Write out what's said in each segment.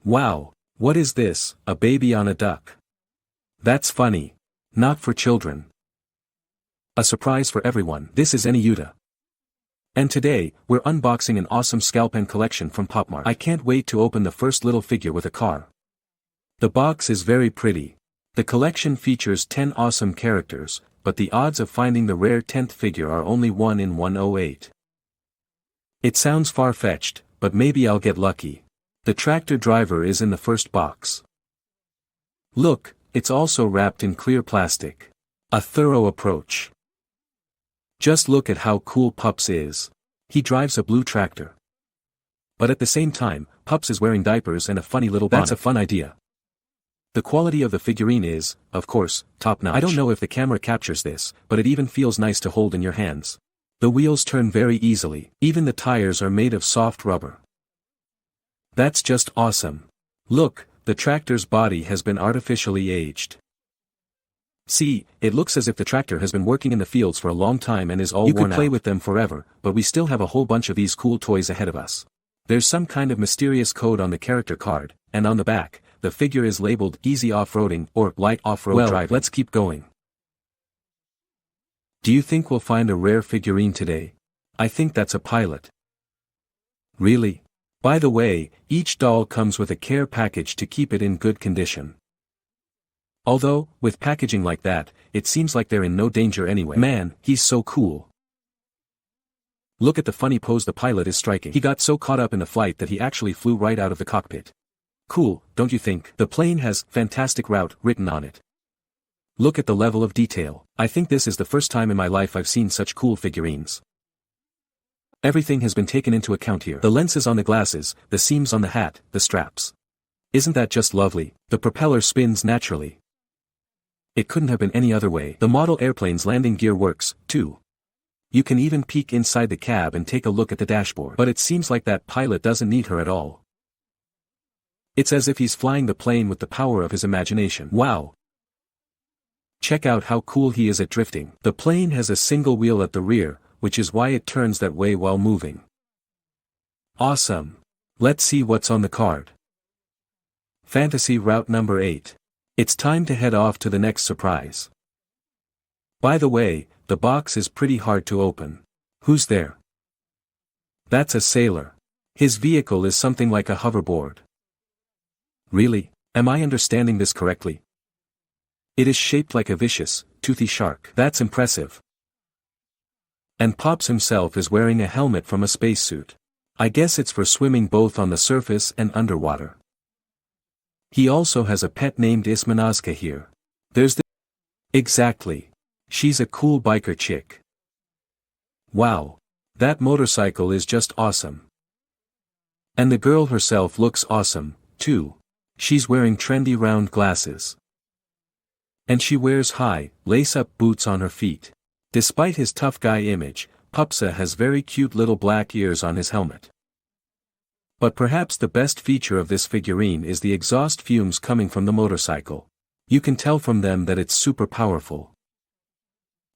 Wow, what is this, a baby on a duck? That's funny. Not for children. A surprise for everyone. This is Yuta. And today, we're unboxing an awesome Skullpanda collection from Mart. I can't wait to open the first little figure with a car. The box is very pretty. The collection features 10 awesome characters, but the odds of finding the rare 10th figure are only 1 in 108. It sounds far-fetched, but maybe I'll get lucky. The tractor driver is in the first box. Look, it's also wrapped in clear plastic. A thorough approach. Just look at how cool Pups is. He drives a blue tractor. But at the same time, Pups is wearing diapers and a funny little bonnet. That's a fun idea. The quality of the figurine is, of course, top-notch. I don't know if the camera captures this, but it even feels nice to hold in your hands. The wheels turn very easily, even the tires are made of soft rubber. That's just awesome. Look, the tractor's body has been artificially aged. See, it looks as if the tractor has been working in the fields for a long time and is all worn out. You could play with them forever, but we still have a whole bunch of these cool toys ahead of us. There's some kind of mysterious code on the character card, and on the back, the figure is labeled Easy Off-Roading or Light Off-Road Driving. Well, let's keep going. Do you think we'll find a rare figurine today? I think that's a pilot. Really? By the way, each doll comes with a care package to keep it in good condition. Although, with packaging like that, it seems like they're in no danger anyway. Man, he's so cool. Look at the funny pose the pilot is striking. He got so caught up in the flight that he actually flew right out of the cockpit. Cool, don't you think? The plane has "fantastic route" written on it. Look at the level of detail. I think this is the first time in my life I've seen such cool figurines. Everything has been taken into account here. The lenses on the glasses, the seams on the hat, the straps. Isn't that just lovely? The propeller spins naturally. It couldn't have been any other way. The model airplane's landing gear works, too. You can even peek inside the cab and take a look at the dashboard. But it seems like that pilot doesn't need her at all. It's as if he's flying the plane with the power of his imagination. Wow! Check out how cool he is at drifting. The plane has a single wheel at the rear, which is why it turns that way while moving. Awesome! Let's see what's on the card. Fantasy Route number 8. It's time to head off to the next surprise. By the way, the box is pretty hard to open. Who's there? That's a sailor. His vehicle is something like a hoverboard. Really? Am I understanding this correctly? It is shaped like a vicious, toothy shark. That's impressive. And Pops himself is wearing a helmet from a spacesuit. I guess it's for swimming both on the surface and underwater. He also has a pet named Ismanazka here. There's the... Exactly. She's a cool biker chick. Wow. That motorcycle is just awesome. And the girl herself looks awesome, too. She's wearing trendy round glasses. And she wears high, lace-up boots on her feet. Despite his tough guy image, Pupsa has very cute little black ears on his helmet. But perhaps the best feature of this figurine is the exhaust fumes coming from the motorcycle. You can tell from them that it's super powerful.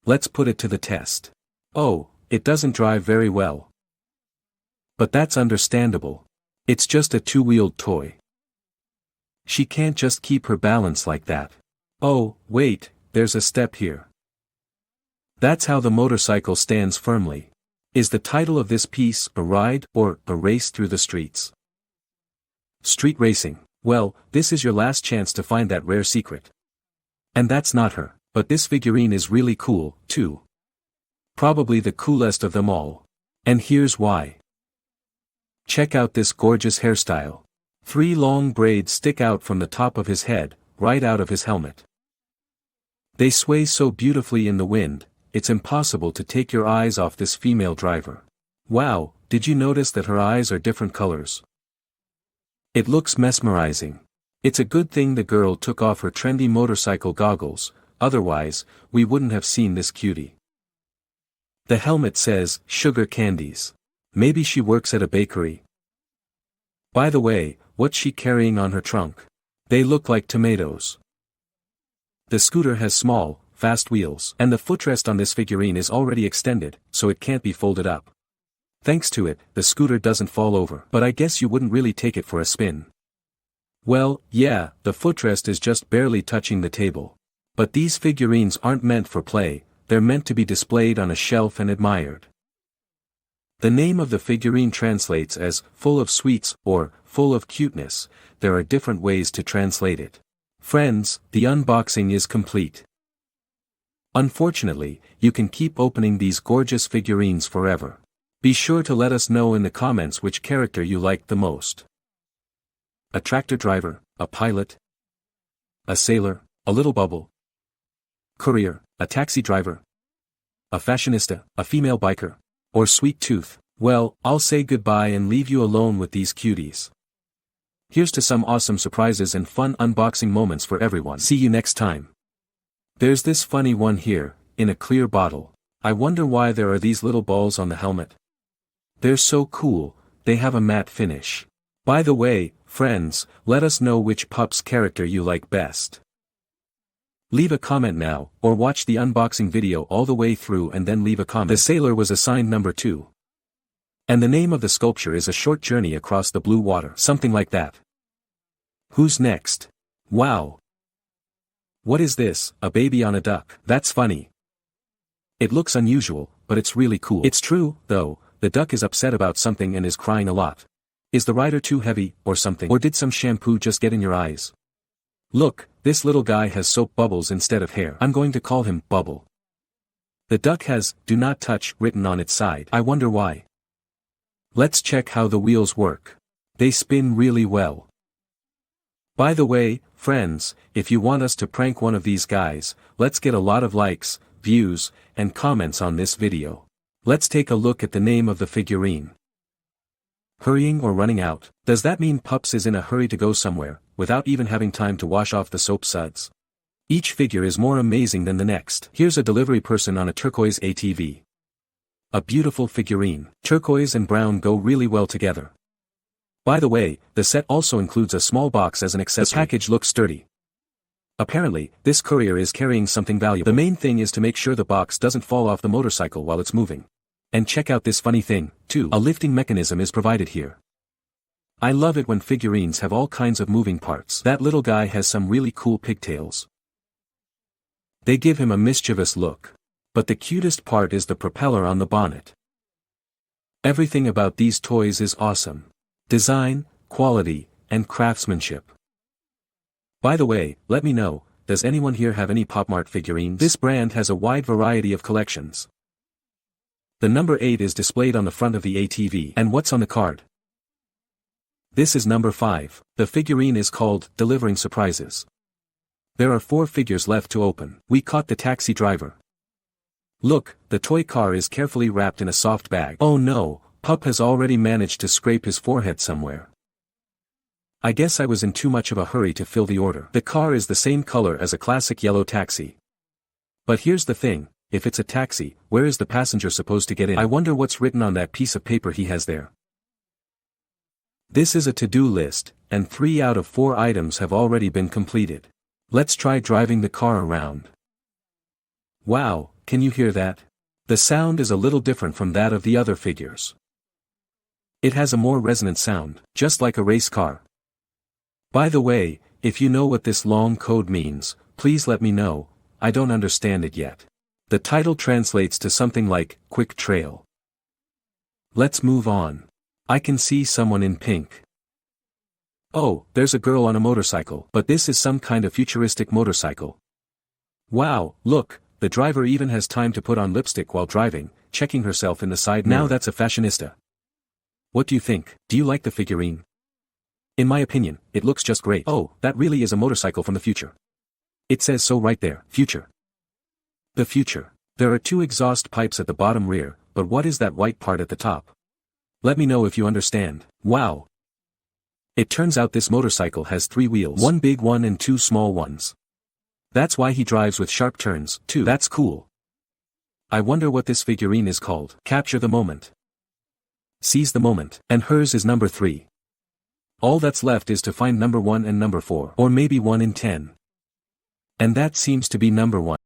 Let's put it to the test. Oh, it doesn't drive very well. But that's understandable. It's just a two-wheeled toy. She can't just keep her balance like that. Oh, wait, there's a step here. That's how the motorcycle stands firmly. Is the title of this piece a ride or a race through the streets? Street racing. Well, this is your last chance to find that rare secret. And that's not her, but this figurine is really cool, too. Probably the coolest of them all. And here's why. Check out this gorgeous hairstyle. 3 long braids stick out from the top of his head, right out of his helmet. They sway so beautifully in the wind, it's impossible to take your eyes off this female driver. Wow, did you notice that her eyes are different colors? It looks mesmerizing. It's a good thing the girl took off her trendy motorcycle goggles, otherwise, we wouldn't have seen this cutie. The helmet says, "Sugar Candies." Maybe she works at a bakery. By the way, what's she carrying on her trunk? They look like tomatoes. The scooter has small, fast wheels. And the footrest on this figurine is already extended, so it can't be folded up. Thanks to it, the scooter doesn't fall over. But I guess you wouldn't really take it for a spin. Well, yeah, the footrest is just barely touching the table. But these figurines aren't meant for play, they're meant to be displayed on a shelf and admired. The name of the figurine translates as full of sweets or full of cuteness. There are different ways to translate it. Friends, the unboxing is complete. Unfortunately, you can keep opening these gorgeous figurines forever. Be sure to let us know in the comments which character you liked the most. A tractor driver, a pilot, a sailor, a little bubble, courier, a taxi driver, a fashionista, a female biker, or sweet tooth. Well, I'll say goodbye and leave you alone with these cuties. Here's to some awesome surprises and fun unboxing moments for everyone. See you next time. There's this funny one here, in a clear bottle. I wonder why there are these little balls on the helmet. They're so cool, they have a matte finish. By the way, friends, let us know which pup's character you like best. Leave a comment now, or watch the unboxing video all the way through and then leave a comment. The sailor was assigned number 2. And the name of the sculpture is A Short Journey Across the Blue Water. Something like that. Who's next? Wow. What is this, a baby on a duck? That's funny. It looks unusual, but it's really cool. It's true, though, the duck is upset about something and is crying a lot. Is the rider too heavy, or something? Or did some shampoo just get in your eyes? Look, this little guy has soap bubbles instead of hair. I'm going to call him Bubble. The duck has, "Do not touch," written on its side. I wonder why. Let's check how the wheels work. They spin really well. By the way, friends, if you want us to prank one of these guys, let's get a lot of likes, views, and comments on this video. Let's take a look at the name of the figurine. Hurrying or running out. Does that mean Pups is in a hurry to go somewhere, without even having time to wash off the soap suds? Each figure is more amazing than the next. Here's a delivery person on a turquoise ATV. A beautiful figurine. Turquoise and brown go really well together. By the way, the set also includes a small box as an accessory. The package looks sturdy. Apparently, this courier is carrying something valuable. The main thing is to make sure the box doesn't fall off the motorcycle while it's moving. And check out this funny thing, too. A lifting mechanism is provided here. I love it when figurines have all kinds of moving parts. That little guy has some really cool pigtails. They give him a mischievous look. But the cutest part is the propeller on the bonnet. Everything about these toys is awesome. Design, quality, and craftsmanship. By the way, let me know, does anyone here have any Mart figurines? This brand has a wide variety of collections. The number 8 is displayed on the front of the ATV. And what's on the card? This is number 5. The figurine is called Delivering Surprises. There are 4 figures left to open. We caught the taxi driver. Look, the toy car is carefully wrapped in a soft bag. Oh no, Pup has already managed to scrape his forehead somewhere. I guess I was in too much of a hurry to fill the order. The car is the same color as a classic yellow taxi. But here's the thing, if it's a taxi, where is the passenger supposed to get in? I wonder what's written on that piece of paper he has there. This is a to-do list, and 3 out of 4 items have already been completed. Let's try driving the car around. Wow, can you hear that? The sound is a little different from that of the other figures. It has a more resonant sound, just like a race car. By the way, if you know what this long code means, please let me know, I don't understand it yet. The title translates to something like, Quick Trail. Let's move on. I can see someone in pink. Oh, there's a girl on a motorcycle, but this is some kind of futuristic motorcycle. Wow, look, the driver even has time to put on lipstick while driving, checking herself in the side mirror. Now that's a fashionista. What do you think? Do you like the figurine? In my opinion, it looks just great. Oh, that really is a motorcycle from the future. It says so right there, future. The future. There are 2 exhaust pipes at the bottom rear, but what is that white part at the top? Let me know if you understand. Wow. It turns out this motorcycle has 3 wheels. 1 big one and 2 small ones. That's why he drives with sharp turns, too. That's cool. I wonder what this figurine is called. Capture the moment. Seize the moment. And hers is number 3. All that's left is to find number 1 and number 4. Or maybe 1 in 10. And that seems to be number 1.